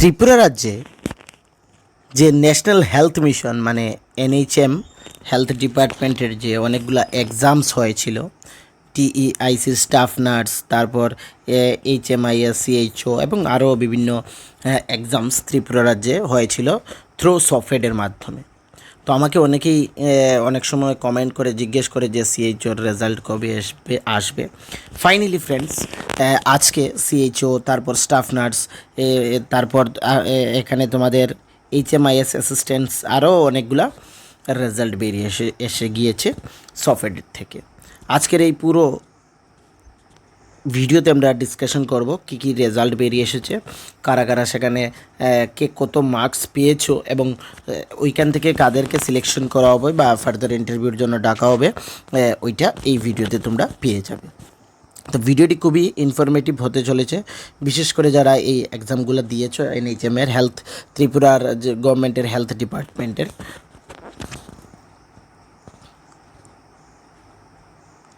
ত্রিপুরা রাজ্যে যে national health mission মানে এনএইচএম হেলথ ডিপার্টমেন্টের যে অনেকগুলো এক্সামস হয়েছিল, টিইআইসি স্টাফ নার্স, তারপর এইচএমআইএস সিএইচও এবং আরও বিভিন্ন এক্সামস ত্রিপুরা রাজ্যে হয়েছিল থ্রু সফটওয়্যারের মাধ্যমে। তো আমাকে অনেকেই অনেক সময় কমেন্ট করে জিজ্ঞেস করে যে সিএইচওর রেজাল্ট কবে আসবে। ফাইনালি ফ্রেন্ডস, আজকে সিএইচও, তারপর স্টাফ নার্স, তারপর এখানে তোমাদের এইচএমআইএস অ্যাসিস্ট্যান্টস, আরও অনেকগুলা রেজাল্ট বেরিয়ে এসে গিয়েছে সফটওয়্যার থেকে। আজকের এই পুরো ভিডিওতে আমরা ডিসকাশন করব কী কী রেজাল্ট বেরিয়ে এসেছে, কারা কারা সেখানে কে কত মার্কস পেয়েছো এবং ওইখান থেকে কাদেরকে সিলেকশন করা হবে বা ফার্দার ইন্টারভিউর জন্য ডাকা হবে, ওইটা এই ভিডিওতে তোমরা পেয়ে যাবে। তো ভিডিওটি খুবই ইনফরমেটিভ হতে চলেছে, বিশেষ করে যারা এই এক্সামগুলো দিয়েছো এনএইচএমের হেলথ, ত্রিপুরার যে গভর্নমেন্টের হেলথ ডিপার্টমেন্টের।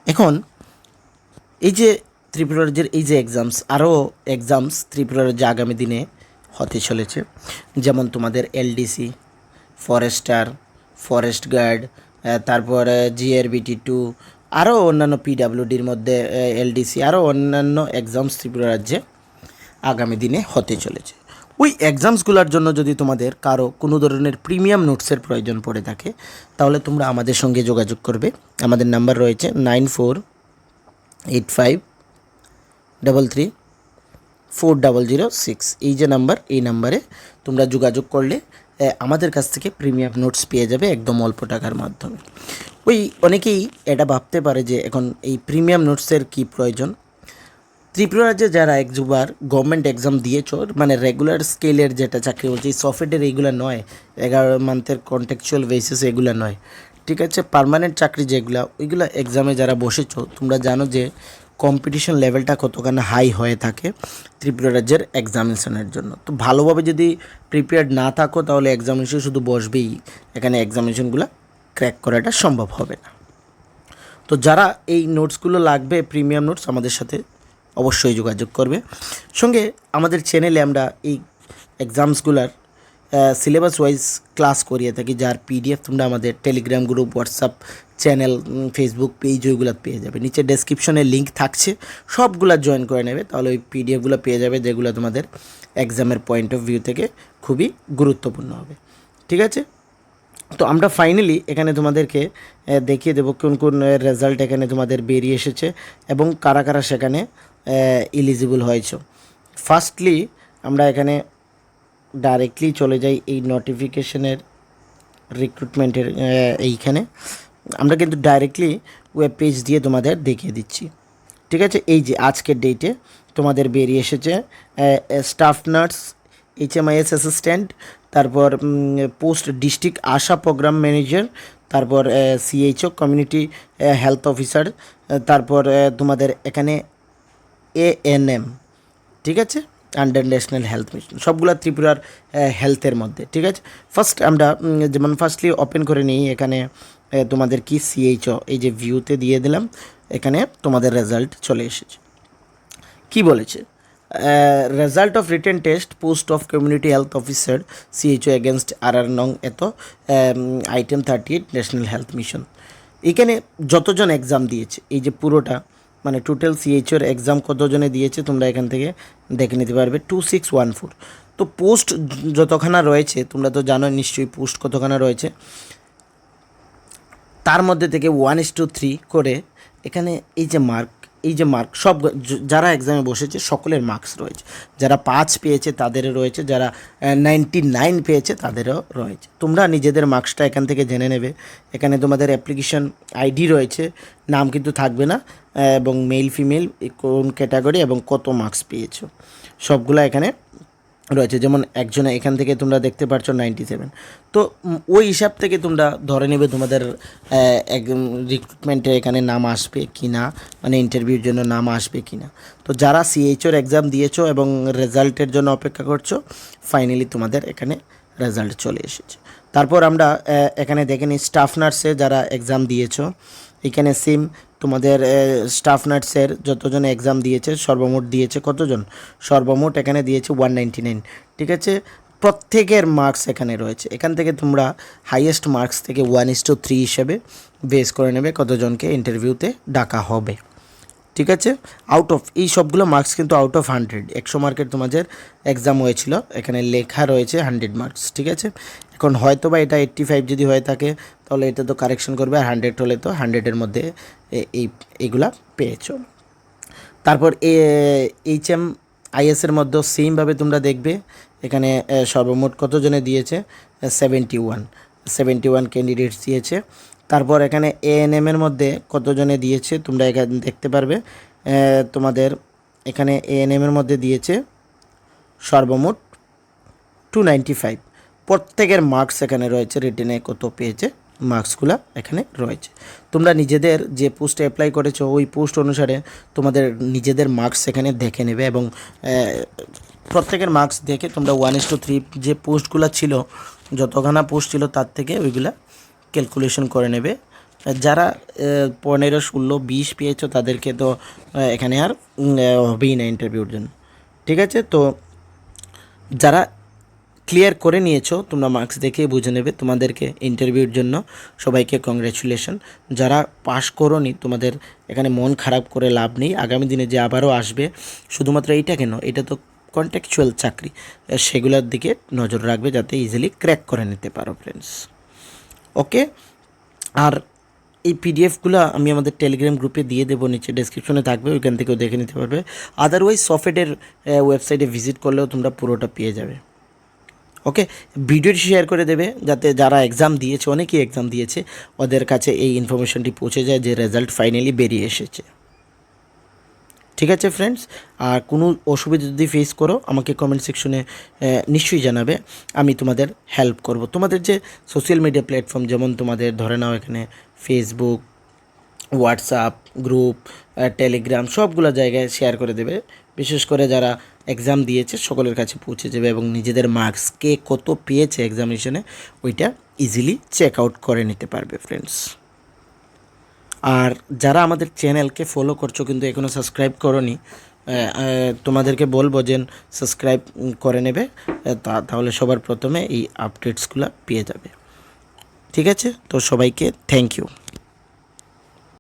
এখন এই যে ত্রিপুরা রাজ্যের এই যে আরও এক্সামস ত্রিপুরা রাজ্যে আগামী দিনে হতে চলেছে, যেমন তোমাদের এলডিসি, ফরেস্টার, ফরেস্ট গার্ড, তারপর জিআরবিটি2, আরও অন্যান্য পিডাব্লিউডির মধ্যে এলডিসি, আরও অন্যান্য এক্সামস ত্রিপুরা রাজ্যে আগামী দিনে হতে চলেছে। ওই এক্সামসগুলোর জন্য যদি তোমাদের কারো কোনো ধরনের প্রিমিয়াম নোটসের প্রয়োজন পড়ে থাকে, তাহলে তোমরা আমাদের সঙ্গে যোগাযোগ করবে। আমাদের নাম্বার রয়েছে 9485334006। এই যে নাম্বার, এই নাম্বারে তোমরা যোগাযোগ করলে আমাদের কাছ থেকে প্রিমিয়াম নোটস পেয়ে যাবে একদম অল্প টাকার মাধ্যমে। ওই অনেকেই এটা ভাবতে পারে যে এখন এই প্রিমিয়াম নোটসের কী প্রয়োজন। ত্রিপুরা রাজ্যে যারা একবার গভর্নমেন্ট এক্সাম দিয়েছো, মানে রেগুলার স্কেলের যেটা চাকরি বলছে, এই সফটওয়্যার এইগুলো নয়, 11 মান্থের কন্ট্রাকচুয়াল বেসিস এগুলো নয়, ঠিক আছে, পার্মানেন্ট চাকরি যেগুলো, ওইগুলো এক্সামে যারা বসেছো তোমরা জানো যে কম্পিটিশন লেভেলটা কতখানি হাই হয়ে থাকে ত্রিপুরা রাজ্যের এক্সামিনেশনের জন্য। তো ভালোভাবে যদি প্রিপেয়ার্ড না থাকো তাহলে এক্সামিনেশন শুধু বসবেই, এখানে এক্সামিনেশনগুলো ক্র্যাক করাটা সম্ভব হবে না। তো যারা এই নোটসগুলো লাগবে, প্রিমিয়াম নোটস, আমাদের সাথে অবশ্যই যোগাযোগ করবে। সঙ্গে আমাদের চ্যানেলে আমরা এই এক্সামসগুলোর সিলেবাস ওয়াইজ ক্লাস করিয়ে থাকি, যার পিডিএফ তোমরা আমাদের Telegram group, WhatsApp channel, Facebook page ওইগুলো পেয়ে যাবে। নিচে ডেসক্রিপশনে লিঙ্ক থাকছে, সবগুলো জয়েন করে নেবে, তাহলে ওই পিডিএফগুলো পেয়ে যাবে, যেগুলো তোমাদের এক্সামের পয়েন্ট অফ ভিউ থেকে খুবই গুরুত্বপূর্ণ হবে। ঠিক আছে, তো আমরা ফাইনালি এখানে তোমাদেরকে দেখিয়ে দেবো কোন কোন রেজাল্ট এখানে তোমাদের বেরিয়ে এসেছে এবং কারা কারা সেখানে এলিজিবল হয়েছে। ফার্স্টলি আমরা এখানে ডাইরেক্টলি চলে যাই এই নোটিফিকেশনের রিক্রুটমেন্টের এইখানে। আমরা কিন্তু ডাইরেক্টলি ওয়েব পেজ দিয়ে তোমাদের দেখিয়ে দিচ্ছি। ঠিক আছে, এই যে আজকের ডেটে তোমাদের বেরিয়ে এসেছে স্টাফ নার্স, এইচএমআইএস অ্যাসিস্ট্যান্ট, তারপর পোস্ট ডিস্ট্রিক্ট আশা প্রোগ্রাম ম্যানেজার, তারপর সিএইচও কমিউনিটি হেলথ অফিসার, তারপর তোমাদের এখানে এএনএম, ঠিক আছে, আন্ডার ন্যাশনাল হেলথ মিশন, সবগুলো ত্রিপুরার হেলথের মধ্যে। ঠিক আছে, ফার্স্ট আমরা যেমন ফার্স্টলি ওপেন করে নিই, এখানে তোমাদের কি সিএইচও, এই যে ভিউতে দিয়ে দিলাম, এখানে তোমাদের রেজাল্ট চলে এসেছে। কি বলেছে, result of written test post of community health officer CHO against আর নং এত আইটেম 38 ন্যাশনাল হেলথ মিশন। এখানে যতজন এক্সাম দিয়েছে, এই যে পুরোটা মানে টোটাল সিএইচওর এক্সাম কতজনে দিয়েছে তোমরা এখান থেকে দেখে নিতে পারবে, 2614। তো পোস্ট যতখানা রয়েছে তোমরা তো জানো নিশ্চয়ই পোস্ট কতখানা রয়েছে, তার মধ্যে থেকে 1:3 করে এখানে এই যে মার্ক সব যারা এক্সামে বসেছে সকলের মার্কস রয়েছে। যারা 5 পেয়েছে তাদেরও রয়েছে, যারা 99 পেয়েছে তাদেরও রয়েছে। তোমরা নিজেদের মার্কসটা এখান থেকে জেনে নেবে। এখানে তোমাদের অ্যাপ্লিকেশন আইডি রয়েছে, নাম কিন্তু থাকবে না, এবং মেল ফিমেল কোন ক্যাটাগরি এবং কত মার্কস পেয়েছো সবগুলো এখানে রয়েছে। যেমন একজনে এখান থেকে তোমরা দেখতে পাচ্ছ 97। তো ওই হিসাব থেকে তোমরা ধরে নেবে তোমাদের রিক্রুটমেন্টে এখানে নাম আসবে কি না, মানে ইন্টারভিউর জন্য নাম আসবে কি না। তো যারা সিএইচওর এক্সাম দিয়েছো এবং রেজাল্টের জন্য অপেক্ষা করছো, ফাইনালি তোমাদের এখানে রেজাল্ট চলে এসেছে। তারপর আমরা এখানে দেখে নিই স্টাফ নার্সে যারা এক্সাম দিয়েছো, এখানে সেম তোমাদের স্টাফ নার্সের যতজন এক্সাম দিয়েছে সর্বমোট দিয়েছে কতজন, সর্বমোট এখানে দিয়েছে 199। ঠিক আছে, প্রত্যেকের মার্কস এখানে রয়েছে। এখান থেকে তোমরা হাইয়েস্ট মার্কস থেকে 1:3 হিসেবে বেস করে নেবে কতজনকে ইন্টারভিউতে ডাকা হবে। ঠিক আছে, আউট অফ এই সবগুলো মার্কস কিন্তু আউট অফ 100, 100 মার্কের তোমাদের এক্সাম হয়েছিল, এখানে লেখা রয়েছে 100 মার্কস। ঠিক আছে, এখন হয়তো বা এটা 85 যদি হয়ে থাকে তাহলে এটা তো কারেকশন করবে, আর 100 হলে তো 100-এর মধ্যে এইগুলা পেয়েছো। তারপর HMIS-এর মধ্যেও সেমভাবে তোমরা দেখবে এখানে সর্বমোট কতজনে দিয়েছে, 71 ক্যান্ডিডেটস দিয়েছে। তারপর এখানে ANM-এর মধ্যে কতজনে দিয়েছে তোমরা এখানে দেখতে পারবে, তোমাদের এখানে ANM-এর মধ্যে দিয়েছে সর্বমোট 295। প্রত্যেকের মার্কস এখানে রয়েছে, রিটেনে কত পেয়েছে মার্কসগুলো এখানে রয়েছে। তোমরা নিজেদের যে পোস্টে অ্যাপ্লাই করেছো ওই পোস্ট অনুসারে তোমাদের নিজেদের মার্কস এখানে দেখে নেবে, এবং প্রত্যেকের মার্কস দেখে তোমরা 1:3 যে পোস্টগুলো ছিল, যতখানা পোস্ট ছিল তার থেকে ওইগুলা ক্যালকুলেশন করে নেবে। যারা 15, 16, 20 পেয়েছো তাদেরকে তো এখানে আর হবেই না ইন্টারভিউর জন্য। ঠিক আছে, তো যারা ক্লিয়ার করে নিয়েছো তোমরা মার্কস দেখেই বুঝে নেবে তোমাদেরকে ইন্টারভিউর জন্য সবাইকে কংগ্রেচুলেশন। যারা পাস করোনি তোমাদের এখানে মন খারাপ করে লাভ নেই, আগামী দিনে যে আবারও আসবে, শুধুমাত্র এইটা কেন, এটা তো কন্ট্রাকচুয়াল চাকরি, সেগুলোর দিকে নজর রাখবে যাতে ইজিলি ক্র্যাক করে নিতে পারো ফ্রেন্ডস। ওকে, আর এই পিডিএফগুলো আমি আমাদের টেলিগ্রাম গ্রুপে দিয়ে দেবো, নিচে ডেসক্রিপশনে থাকবে, ওইখান থেকেও দেখে নিতে পারবে। আদারওয়াইজ সফটের ওয়েবসাইটে ভিজিট করলেও তোমরা পুরোটা পেয়ে যাবে। ওকে, ভিডিওটি শেয়ার করে দেবে যাতে যারা এক্সাম দিয়েছে, অনেকেই এক্সাম দিয়েছে, ওদের কাছে এই ইনফরমেশনটি পৌঁছে যায় যে রেজাল্ট ফাইনালি বেরিয়ে এসেছে। ঠিক আছে ফ্রেন্ডস, আর কোনো অসুবিধা যদি ফেস করো আমাকে কমেন্ট সেকশনে নিশ্চয়ই জানাবে, আমি তোমাদের হেল্প করব। তোমাদের যে সোশ্যাল মিডিয়া প্ল্যাটফর্ম, যেমন তোমাদের ধরে নাও এখানে ফেসবুক, হোয়াটসঅ্যাপ গ্রুপ, টেলিগ্রাম, সবগুলো জায়গায় শেয়ার করে দেবে। বিশেষ করে যারা এক্সাম দিয়েছে সকলের কাছে পৌঁছে যাবে, এবং নিজেদের মার্কস কে কত পেয়েছে এক্সামিনেশনে ওইটা ইজিলি চেক আউট করে নিতে পারবে ফ্রেন্ডস। আর যারা আমাদের চ্যানেলকে ফলো করছো কিন্তু এখনও সাবস্ক্রাইব করোনি, তোমাদেরকে বলবো যে সাবস্ক্রাইব করে নেবে, তাহলে সবার প্রথমে এই আপডেটসগুলো পেয়ে যাবে। ঠিক আছে, তো সবাইকে থ্যাংক ইউ।